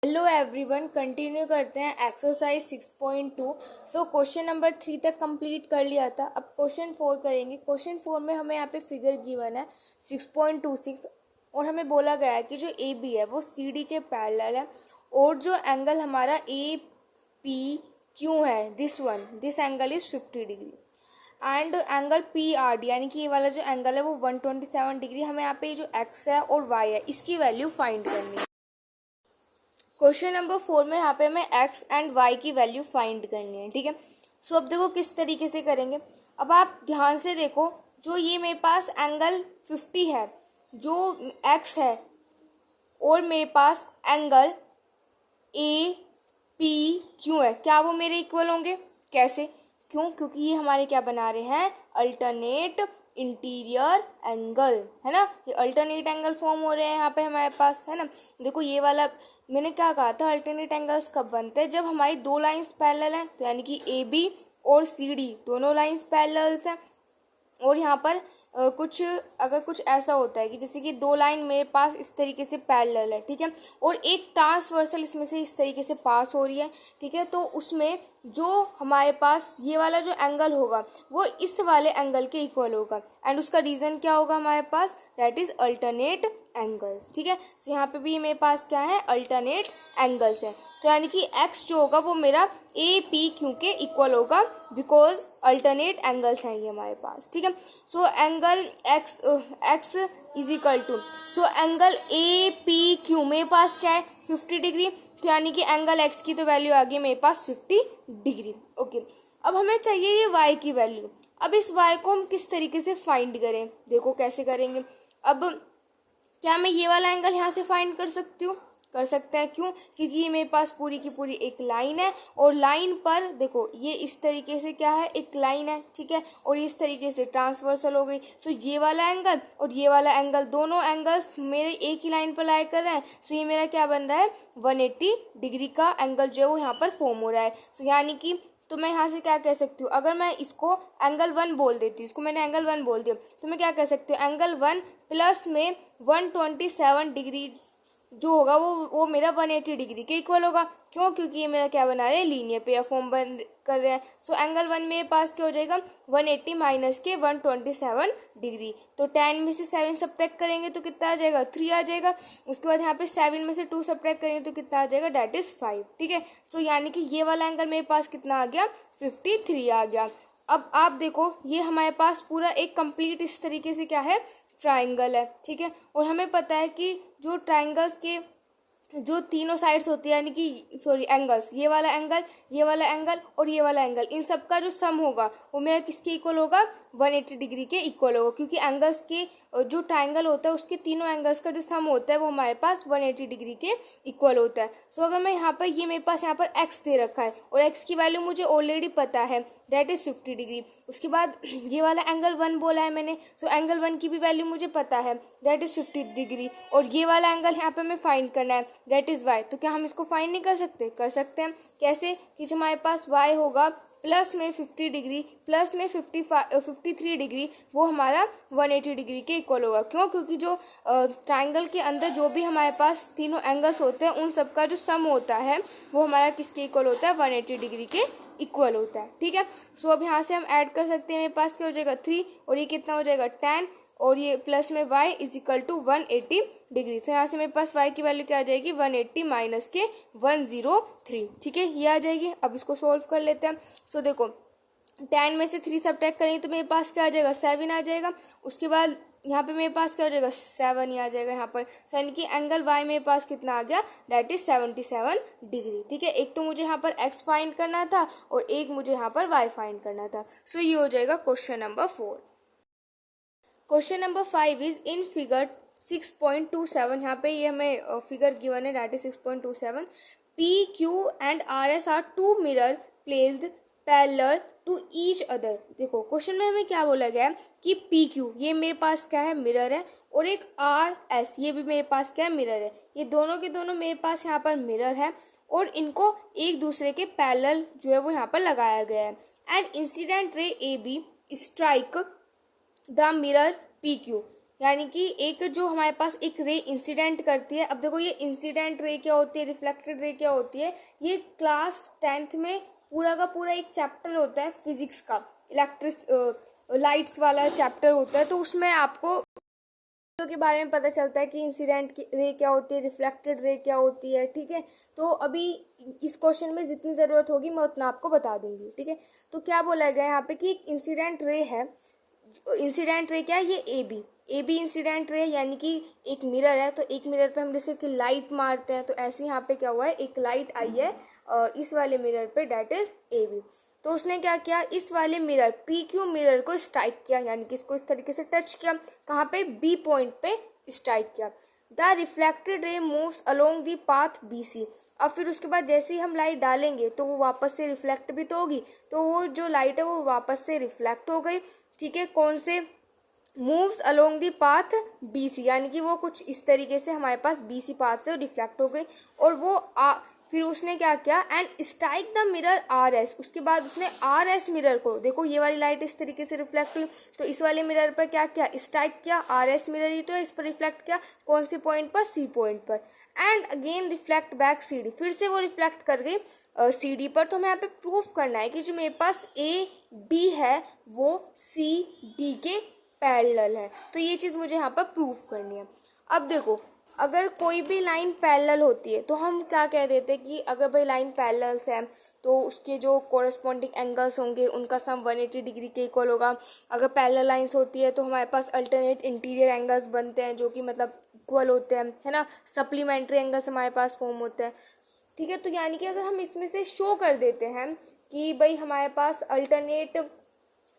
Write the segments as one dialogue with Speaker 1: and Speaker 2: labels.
Speaker 1: Hello everyone, continue करते हैं exercise 6.2। Question number 3 तक कंप्लीट कर लिया था। अब क्वेश्चन 4 करेंगे। क्वेश्चन 4 में हमें यहाँ पे फिगर गिवन है 6.26 और हमें बोला गया है कि जो ए बी है वो सी डी के पैरेलल है और जो एंगल हमारा ए पी क्यू है this angle is 50 degree and angle P R D यानी कि ये वाला जो एंगल है वो 127 डिग्री। हमें यहाँ पे जो एक्स है और वाई है इसकी वैल्यू फाइंड करनी है। क्वेश्चन नंबर 4 में यहाँ पे हमें एक्स एंड वाई की वैल्यू फाइंड करनी है। ठीक है, सो अब देखो किस तरीके से करेंगे। अब आप ध्यान से देखो, जो ये मेरे पास एंगल 50 है जो एक्स है और मेरे पास एंगल ए पी क्यू है, क्या वो मेरे इक्वल होंगे? कैसे? क्यों? क्योंकि ये हमारे क्या बना रहे हैं, अल्टरनेट इंटीरियर एंगल, है ना। ये अल्टरनेट एंगल फॉर्म हो रहे हैं यहाँ पे हमारे पास, है ना। देखो ये वाला मैंने क्या कहा था, अल्टरनेट एंगल्स कब बनते हैं? जब हमारी दो लाइंस पैरेलल हैं, तो यानी कि ए बी और सी डी दोनों लाइंस पैरेलल्स हैं। और यहाँ पर अगर कुछ ऐसा होता है कि जैसे कि दो लाइन मेरे पास इस तरीके से पैरेलल है, ठीक है, और एक ट्रांसवर्सल इसमें से इस तरीके से पास हो रही है, ठीक है, तो उसमें जो हमारे पास ये वाला जो एंगल होगा वो इस वाले एंगल के इक्वल होगा एंड उसका रीजन क्या होगा हमारे पास, दैट इज अल्टरनेट एंगल्स। ठीक है, तो यहाँ पे भी मेरे पास क्या है, अल्टरनेट एंगल्स है। तो यानी कि x जो होगा वो मेरा ए पी क्यू के इक्वल होगा बिकॉज अल्टरनेट एंगल्स हैं ये हमारे पास। ठीक है, so angle x is equal to, so angle a p q मेरे पास क्या है, 50 डिग्री। तो यानी कि एंगल x की तो वैल्यू आ गई मेरे पास 50 डिग्री। ओके, अब हमें चाहिए ये y की वैल्यू। अब इस y को हम किस तरीके से फाइंड करें, देखो कैसे करेंगे। अब क्या मैं ये वाला एंगल यहाँ से फाइंड कर सकती हूँ? कर सकते हैं। क्यों? क्योंकि ये मेरे पास पूरी की पूरी एक लाइन है और लाइन पर देखो ये इस तरीके से क्या है, एक लाइन है, ठीक है, और इस तरीके से ट्रांसवर्सल हो गई। सो ये वाला एंगल और ये वाला एंगल दोनों एंगल्स मेरे एक ही लाइन पर लाई कर रहे हैं। सो ये मेरा क्या बन रहा है, 180 डिग्री का एंगल जो है वो यहाँ पर फॉर्म हो रहा है। सो यानी कि तो मैं यहाँ से क्या कह सकती हूँ, अगर मैं इसको एंगल 1 बोल देती हूँ, इसको मैंने एंगल 1 बोल दिया, तो मैं क्या कह सकती हूँ, एंगल 1 प्लस में 127 डिग्री जो होगा वो मेरा 180 डिग्री के इक्वल होगा। क्यों? क्योंकि ये मेरा क्या बना रहे हैं, लीनियर पेयर फॉर्म बन कर रहे हैं। सो एंगल 1 मेरे पास क्या हो जाएगा, 180 माइनस के 127 डिग्री। तो 10 में से 7 सब्ट्रैक्ट करेंगे तो कितना आ जाएगा, 3 आ जाएगा। उसके बाद यहाँ पे 7 में से 2 सब्ट्रैक्ट करेंगे तो कितना आ जाएगा, डेट इज 5। ठीक है, तो यानी कि ये वाला एंगल मेरे पास कितना आ गया, 53 आ गया। अब आप देखो ये हमारे पास पूरा एक कंप्लीट इस तरीके से क्या है, ट्राइंगल है। ठीक है, और हमें पता है कि जो ट्राइंगल्स के जो तीनों साइड्स होती है, यानी कि सॉरी एंगल्स, ये वाला एंगल, ये वाला एंगल और ये वाला एंगल, इन सब का जो सम होगा वो मेरा किसके इक्वल होगा, 180 डिग्री के इक्वल होगा। क्योंकि एंगल्स के जो ट्राइंगल होता है उसके तीनों एंगल्स का जो सम होता है वो हमारे पास 180 डिग्री के इक्वल होता है। सो अगर मैं यहाँ पर ये मेरे पास यहाँ पर x दे रखा है और x की वैल्यू मुझे ऑलरेडी पता है, डेट इज 50 डिग्री। उसके बाद ये वाला एंगल 1 बोला है मैंने, सो एंगल 1 की भी वैल्यू मुझे पता है, डेट इज 50 डिग्री। और ये वाला एंगल यहाँ पे हमें फाइंड करना है, डेट इज y। तो क्या हम इसको फाइंड नहीं कर सकते? कर सकते हैं। कैसे? कि जो हमारे पास y होगा प्लस में 50 डिग्री प्लस में 53 डिग्री, वो हमारा 180 डिग्री के इक्वल होगा। क्यों? क्योंकि जो ट्राइंगल के अंदर जो भी हमारे पास तीनों एंगल्स होते हैं उन सब का जो सम होता है वो हमारा किसके इक्वल होता है, 180 डिग्री के इक्वल होता है। ठीक है, सो अब यहाँ से हम ऐड कर सकते हैं, मेरे पास क्या हो जाएगा 3 और ये कितना हो जाएगा 10 और ये प्लस में y is equal to 180 degree. तो यहाँ से मेरे पास y की वैल्यू क्या आ जाएगी, 180 माइनस के 103। ठीक है, ये आ जाएगी। अब इसको सोल्व कर लेते हैं। सो देखो 10 में से 3 सब्ट्रैक्ट करेंगे तो मेरे पास क्या आ जाएगा, 7 आ जाएगा। उसके बाद यहाँ पे मेरे पास क्या हो जाएगा, 7 ही आ जाएगा यहाँ पर। सो यानी कि एंगल y मेरे पास कितना आ गया, डेट इज 77 डिग्री। ठीक है, एक तो मुझे यहाँ पर x फाइंड करना था और एक मुझे यहाँ पर y फाइंड करना था। सो ये हो जाएगा question number 4। Question number 5 is in figure 6.27। यहाँ पे ये हमें फिगर गिवन है, that is 6.27। P q and r s are two mirror placed parallel to each other. देखो क्वेश्चन में हमें क्या बोला गया है कि पी क्यू ये मेरे पास क्या है, मिरर है, और एक आर एस ये भी मेरे पास क्या है, मिरर है। ये दोनों के दोनों मेरे पास यहाँ पर मिरर है और इनको एक दूसरे के पैरेलल जो है वो यहाँ पर लगाया गया है। And incident ray a b strike the mirror p q, यानी कि एक जो हमारे पास एक रे इंसिडेंट करती है। अब देखो ये इंसिडेंट रे क्या होती है, रिफ्लेक्टेड रे क्या होती है, ये क्लास 10th में पूरा का पूरा एक चैप्टर होता है फिजिक्स का, लाइट्स वाला चैप्टर होता है। तो उसमें आपको के बारे में पता चलता है कि इंसिडेंट रे क्या होती है, रिफ्लेक्टेड रे क्या होती है। ठीक है, तो अभी इस क्वेश्चन में जितनी ज़रूरत होगी मैं उतना आपको बता दूंगी। ठीक है, तो क्या बोला गया यहाँ पे कि एक इंसिडेंट रे है। इंसिडेंट रे क्या है, ये ए बी इंसिडेंट रे, यानी कि एक मिरर है, तो एक मिरर पे हम जैसे कि लाइट मारते हैं, तो ऐसे यहाँ पे क्या हुआ है, एक लाइट आई है इस वाले मिरर पे, डेट इज ए बी। तो उसने क्या किया, इस वाले मिरर पी क्यू मिरर को स्ट्राइक किया, यानी कि इसको इस तरीके से टच किया, कहाँ पे, बी पॉइंट पे स्ट्राइक किया। The reflected ray moves along the path b c. अब फिर उसके बाद जैसे ही हम लाइट डालेंगे तो वो वापस से रिफ्लेक्ट भी तो होगी, तो वो जो लाइट है वो वापस से रिफ्लेक्ट हो गई। ठीक है, कौन से, moves along the path b c, यानी कि वो कुछ इस तरीके से हमारे पास बी सी पाथ से रिफ्लेक्ट हो गई। और वो फिर उसने क्या किया, and strike the mirror r s. उसके बाद उसने आर एस मिरर को, देखो ये वाली लाइट इस तरीके से रिफ्लेक्ट हुई, तो इस वाले मिरर पर क्या किया, स्ट्राइक किया, आर एस मिरर ही तो है, इस पर रिफ्लेक्ट किया, कौन से पॉइंट पर, सी पॉइंट पर, and again reflect back c d, फिर से वो रिफ्लेक्ट कर गई सी डी पर। तो हमें यहाँ पे प्रूफ करना है कि जो मेरे पास ए बी है वो सी डी के पैरेलल है। तो ये चीज़ मुझे यहाँ पर प्रूफ करनी है। अब देखो, अगर कोई भी लाइन पैरेलल होती है तो हम क्या कह देते हैं कि अगर भाई लाइन पैरेलल्स है तो उसके जो कोरस्पॉन्डिंग एंगल्स होंगे उनका सम 180 डिग्री के इक्वल होगा। अगर पैरेलल लाइंस होती है तो हमारे पास अल्टरनेट इंटीरियर एंगल्स बनते हैं जो कि मतलब इक्वल होते हैं, है ना, सप्लीमेंट्री एंगल्स हमारे पास फॉर्म होते हैं। ठीक है, तो यानी कि अगर हम इसमें से शो कर देते हैं कि भाई हमारे पास अल्टरनेट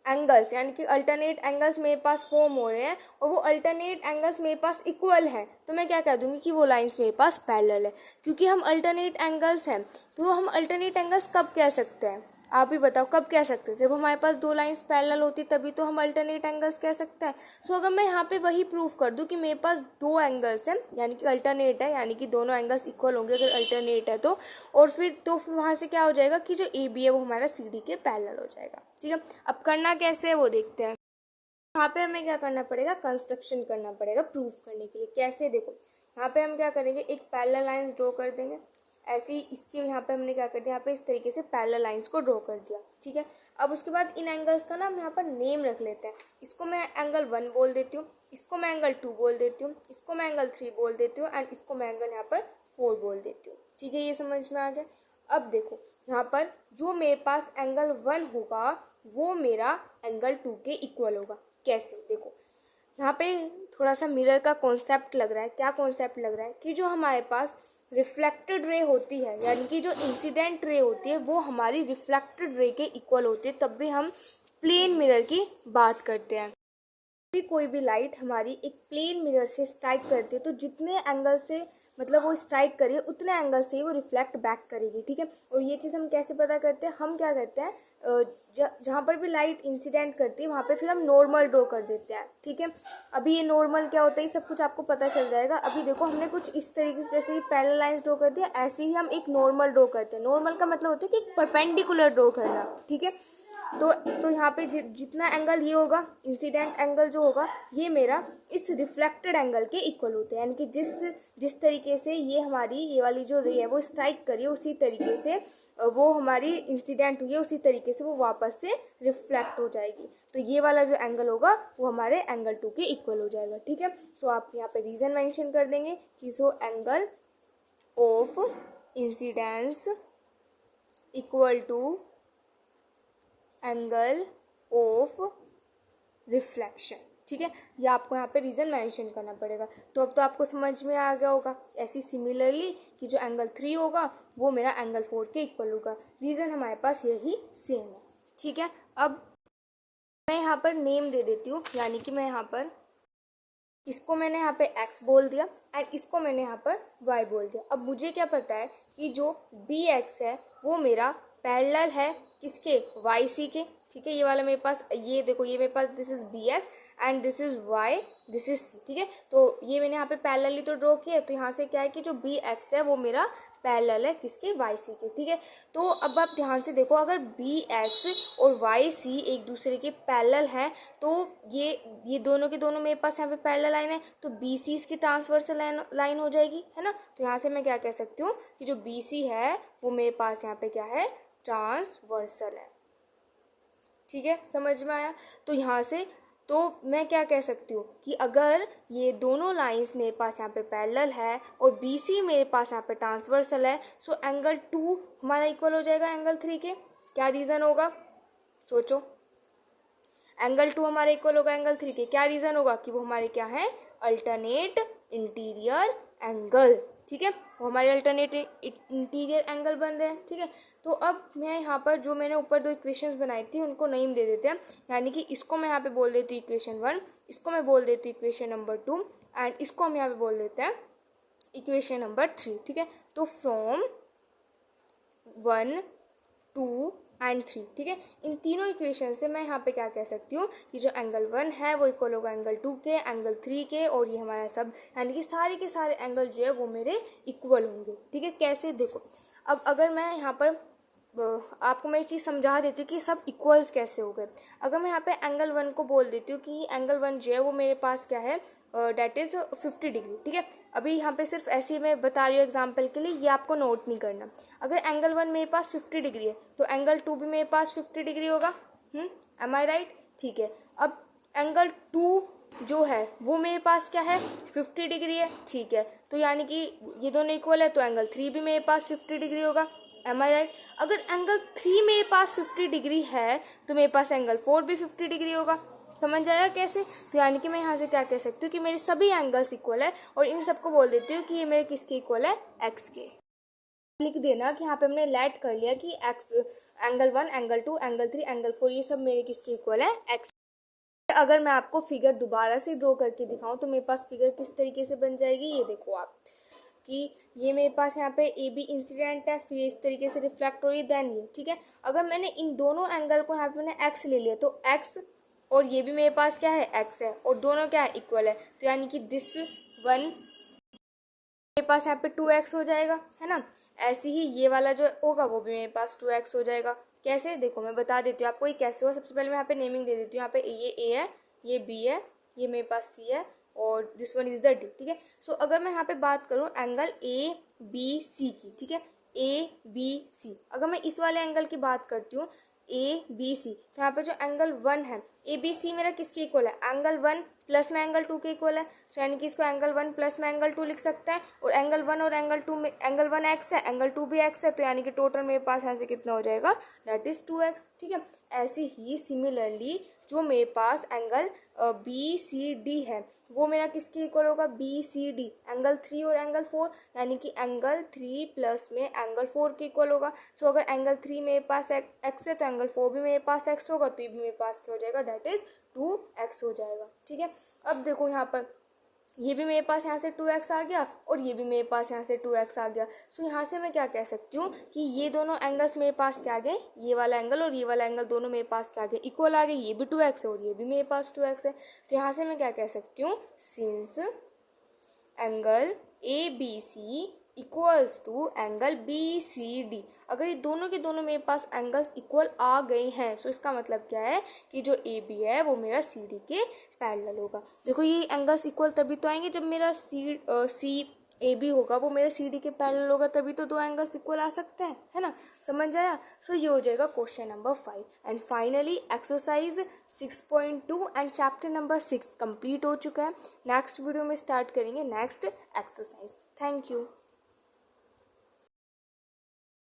Speaker 1: एंगल्स, यानी कि अल्टरनेट एंगल्स मेरे पास फॉर्म हो रहे हैं और वो अल्टरनेट एंगल्स मेरे पास इक्वल हैं, तो मैं क्या कह दूंगी कि वो लाइंस मेरे पास पैरेलल है। क्योंकि हम अल्टरनेट एंगल्स हैं, तो हम अल्टरनेट एंगल्स कब कह सकते हैं, आप ही बताओ कब कह सकते हैं, जब हमारे पास दो लाइंस पैरेलल होती तभी तो हम अल्टरनेट एंगल्स कह सकते हैं। सो अगर मैं यहाँ पे वही प्रूफ कर दूँ कि मेरे पास दो एंगल्स हैं, यानी कि अल्टरनेट है, यानी कि दोनों एंगल्स इक्वल होंगे अगर अल्टरनेट है तो, और फिर वहाँ से क्या हो जाएगा कि जो ए बी है वो हमारा सी डी के पैरेलल हो जाएगा। ठीक है, अब करना कैसे है वो देखते हैं। यहाँ पे हमें क्या करना पड़ेगा, कंस्ट्रक्शन करना पड़ेगा प्रूफ करने के लिए। कैसे, देखो यहाँ पे हम क्या करेंगे, एक पैरेलल लाइंस ड्रॉ कर देंगे, ऐसे ही इसके यहाँ पे हमने क्या कर दिया, यहाँ पे इस तरीके से पैरेलल लाइंस को ड्रॉ कर दिया। ठीक है, अब उसके बाद इन एंगल्स का ना हम यहाँ पर नेम रख लेते हैं। इसको मैं एंगल 1 बोल देती हूँ, इसको मैं एंगल 2 बोल देती हूँ, इसको मैं एंगल 3 बोल देती हूँ, एंड इसको मैं एंगल यहाँ पर 4 बोल देती हूँ। ठीक है, ये समझ में आ गया। अब देखो यहाँ पर जो मेरे पास एंगल 1 होगा वो मेरा एंगल 2 के इक्वल होगा। कैसे, देखो यहाँ पे थोड़ा सा मिरर का कॉन्सेप्ट लग रहा है। क्या कॉन्सेप्ट लग रहा है कि जो हमारे पास रिफ्लेक्टेड रे होती है, यानी कि जो इंसिडेंट रे होती है वो हमारी रिफ्लेक्टेड रे के इक्वल होती है, तब भी हम प्लेन मिरर की बात करते हैं। कोई भी लाइट हमारी एक प्लेन मिरर से स्ट्राइक करती है तो जितने एंगल से मतलब वो स्ट्राइक करिए उतने एंगल से ही वो रिफ्लेक्ट बैक करेगी। ठीक है, और ये चीज़ हम कैसे पता करते हैं, हम क्या करते हैं, जहाँ पर भी लाइट इंसिडेंट करती है वहाँ पे फिर हम नॉर्मल ड्रॉ कर देते हैं। ठीक है, अभी ये नॉर्मल क्या होता है ये सब कुछ आपको पता चल जाएगा। अभी देखो हमने कुछ इस तरीके से, जैसे ही पैरेलल लाइंस ड्रॉ कर दिया, ऐसे ही हम एक नॉर्मल ड्रॉ करते हैं। नॉर्मल का मतलब होता है कि एक परपेंडिकुलर ड्रॉ करना। ठीक है, तो यहाँ पे जितना एंगल ये होगा, इंसिडेंट एंगल जो होगा ये मेरा इस रिफ्लेक्टेड एंगल के इक्वल होते हैं। यानी कि जिस तरीके से ये हमारी ये वाली जो रे है वो स्ट्राइक करिए उसी तरीके से वो हमारी इंसिडेंट हुई है, उसी तरीके से वो वापस से रिफ्लेक्ट हो जाएगी। तो ये वाला जो एंगल होगा वो हमारे एंगल 2 के इक्वल हो जाएगा। ठीक है, सो आप यहाँ पे रीज़न मेंशन कर देंगे कि so angle of incidence equal to angle of reflection. ठीक है, ये आपको यहाँ पे रीज़न मेंशन करना पड़ेगा। तो अब तो आपको समझ में आ गया होगा। ऐसी सिमिलरली कि जो एंगल 3 होगा वो मेरा एंगल 4 के इक्वल होगा। रीज़न हमारे पास यही सेम है। ठीक है, अब मैं यहाँ पर नेम दे देती हूँ, यानी कि मैं यहाँ पर इसको मैंने यहाँ पे x बोल दिया एंड इसको मैंने यहाँ पर y बोल दिया। अब मुझे क्या पता है कि जो bx है वो मेरा पैरेलल है किसके, yc के। ठीक है। ये वाला मेरे पास, ये देखो, ये मेरे पास this is B X and this is Y, this is C, ठीक है। तो ये मैंने यहाँ पे पैरेलली तो ड्रॉ किया, तो यहाँ से क्या है कि जो बी एक्स है वो मेरा पैरेलल है किसके, वाई सी के, ठीक है। तो अब आप ध्यान से देखो, अगर बी एक्स और वाई सी एक दूसरे के पैरेलल हैं तो ये दोनों के दोनों मेरे पास यहाँ पे पैरेलल लाइन है, तो बी सी इसकी ट्रांसवर्सल लाइन हो जाएगी, है ना। तो यहाँ से मैं क्या कह सकती हूँ कि जो बी सी है वो मेरे पास यहाँ पे क्या है, ट्रांसवर्सल है, ठीक है। समझ में आया। तो यहाँ से तो मैं क्या कह सकती हूँ कि अगर ये दोनों लाइंस मेरे पास यहाँ पे पैरेलल है और बी सी मेरे पास यहाँ पे ट्रांसवर्सल है, सो एंगल 2 हमारा इक्वल हो जाएगा एंगल 3 के। क्या रीज़न होगा, सोचो। एंगल 2 हमारे इक्वल होगा एंगल 3 के, क्या रीज़न होगा कि वो हमारे क्या है, अल्टरनेट इंटीरियर एंगल, ठीक है। वो हमारे अल्टरनेट इंटीरियर एंगल बन रहे हैं, ठीक है। तो अब मैं यहाँ पर जो मैंने ऊपर 2 इक्वेशंस बनाई थी उनको नेम दे देते हैं, यानी कि इसको मैं यहाँ पे बोल देती हूँ इक्वेशन 1, इसको मैं बोल देती हूँ इक्वेशन नंबर 2 एंड इसको हम यहाँ पे बोल देते हैं इक्वेशन नंबर 3, ठीक है। तो फ्रॉम 1, 2 एंड 3, ठीक है। इन तीनों इक्वेशन से मैं यहाँ पे क्या कह सकती हूँ कि जो एंगल 1 है वो इक्वल होगा एंगल 2 के, एंगल 3 के, और ये हमारा सब यानी कि सारे के सारे एंगल जो है वो मेरे इक्वल होंगे, ठीक है। कैसे, देखो, अब अगर मैं यहाँ पर आपको मैं ये चीज़ समझा देती हूँ कि सब इक्वल्स कैसे हो गए। अगर मैं यहाँ पे एंगल 1 को बोल देती हूँ कि एंगल 1 जो है वो मेरे पास क्या है, डेट इज़ 50 डिग्री, ठीक है। अभी यहाँ पे सिर्फ ऐसे ही मैं बता रही हूँ एग्जांपल के लिए, ये आपको नोट नहीं करना। अगर एंगल 1 मेरे पास 50 डिग्री है तो एंगल 2 भी मेरे पास 50 डिग्री होगा, एम आई राइट, ठीक है। अब एंगल 2 जो है वो मेरे पास क्या है, 50 डिग्री है, ठीक है। तो यानी कि ये दोनों इक्वल है, तो एंगल 3 भी मेरे पास 50 डिग्री होगा, एम आई राइट। अगर एंगल 3 मेरे पास 50 डिग्री है तो मेरे पास एंगल 4 भी 50 डिग्री होगा। समझ आया कैसे। तो यानी कि मैं यहाँ से क्या कह सकती हूँ कि मेरे सभी एंगल्स इक्वल है, और इन सबको बोल देती हूँ कि ये मेरे किसके इक्वल है, एक्स के। लिख देना कि यहाँ पे हमने लेट कर लिया कि x, angle 1, angle 2, angle 3, angle 4 ये सब मेरे किसके इक्वल है, एक्स। अगर मैं आपको फिगर दोबारा से ड्रॉ करके दिखाऊं तो मेरे पास फिगर किस तरीके से बन जाएगी, ये देखो आप, कि ये मेरे पास यहाँ पे ए बी इंसिडेंट है, फिर इस तरीके से रिफ्लेक्ट हो रही है, देन ये, ठीक है। अगर मैंने इन दोनों एंगल को यहाँ पे मैंने एक्स ले लिया तो एक्स और ये भी मेरे पास क्या है, एक्स है, और दोनों क्या है, इक्वल है। तो यानी कि दिस वन मेरे पास यहाँ पे 2x हो जाएगा, है ना। ऐसे ही ये वाला जो होगा वो भी मेरे पास 2x हो जाएगा। कैसे, देखो मैं बता देती हूँ आपको ये कैसे होगा। सबसे पहले मैं यहाँ पे नेमिंग दे देती हूँ। यहाँ पे ये ए है, ये बी है, ये मेरे पास सी है, और this one is the D, ठीक है। सो अगर मैं यहाँ पे बात करूँ एंगल ए बी सी की, ठीक है, ए बी सी, अगर मैं इस वाले एंगल की बात करती हूँ ए बी सी, तो यहाँ पे जो एंगल 1 है, ए बी सी मेरा किसके इक्वल है, एंगल 1 प्लस में एंगल 2 के इक्वल है। तो यानी कि इसको एंगल 1 प्लस में एंगल 2 लिख सकते हैं, और एंगल 1 और एंगल 2 में एंगल 1 एक्स है, एंगल 2 भी एक्स है, तो यानी कि टोटल मेरे पास यहाँ से कितना हो जाएगा, दैट इज 2x, ठीक है। ऐसे ही सिमिलरली जो मेरे पास एंगल बी सी डी है वो मेरा किसके इक्वल होगा, बी सी डी, एंगल 3 और एंगल 4, यानी कि एंगल 3 प्लस में एंगल 4 के इक्वल होगा। सो अगर एंगल 3 मेरे पास एक्स है तो एंगल 4 भी मेरे पास एक्स होगा, तो ये भी मेरे पास क्या हो जाएगा, दैट इज 2x हो जाएगा, ठीक है। अब देखो यहाँ पर ये भी मेरे पास यहाँ से 2x आ गया और ये भी मेरे पास यहाँ से 2x आ गया। सो यहाँ से मैं क्या कह सकती हूँ कि ये दोनों एंगल्स मेरे पास क्या आ गए, ये वाला एंगल और ये वाला एंगल दोनों मेरे पास क्या आ गए, इक्वल आ गए। ये भी 2x है और ये भी मेरे पास 2x है। तो यहाँ से मैं क्या कह सकती हूँ, since angle a b c equals to angle b c d, अगर ये दोनों के दोनों मेरे पास एंगल्स इक्वल आ गए हैं तो इसका मतलब क्या है कि जो ए बी है वो मेरा सी डी के पैरेलल होगा। देखो ये एंगल्स इक्वल तभी तो आएंगे जब मेरा सी ए बी होगा वो मेरे सी डी के पैरेलल होगा, तभी तो दो एंगल्स इक्वल आ सकते हैं, है ना। समझ आया। सो ये हो जाएगा question number 5 and finally exercise 6.2 and chapter number 6 complete हो चुका है। नेक्स्ट वीडियो में स्टार्ट करेंगे नेक्स्ट एक्सरसाइज। Thank you.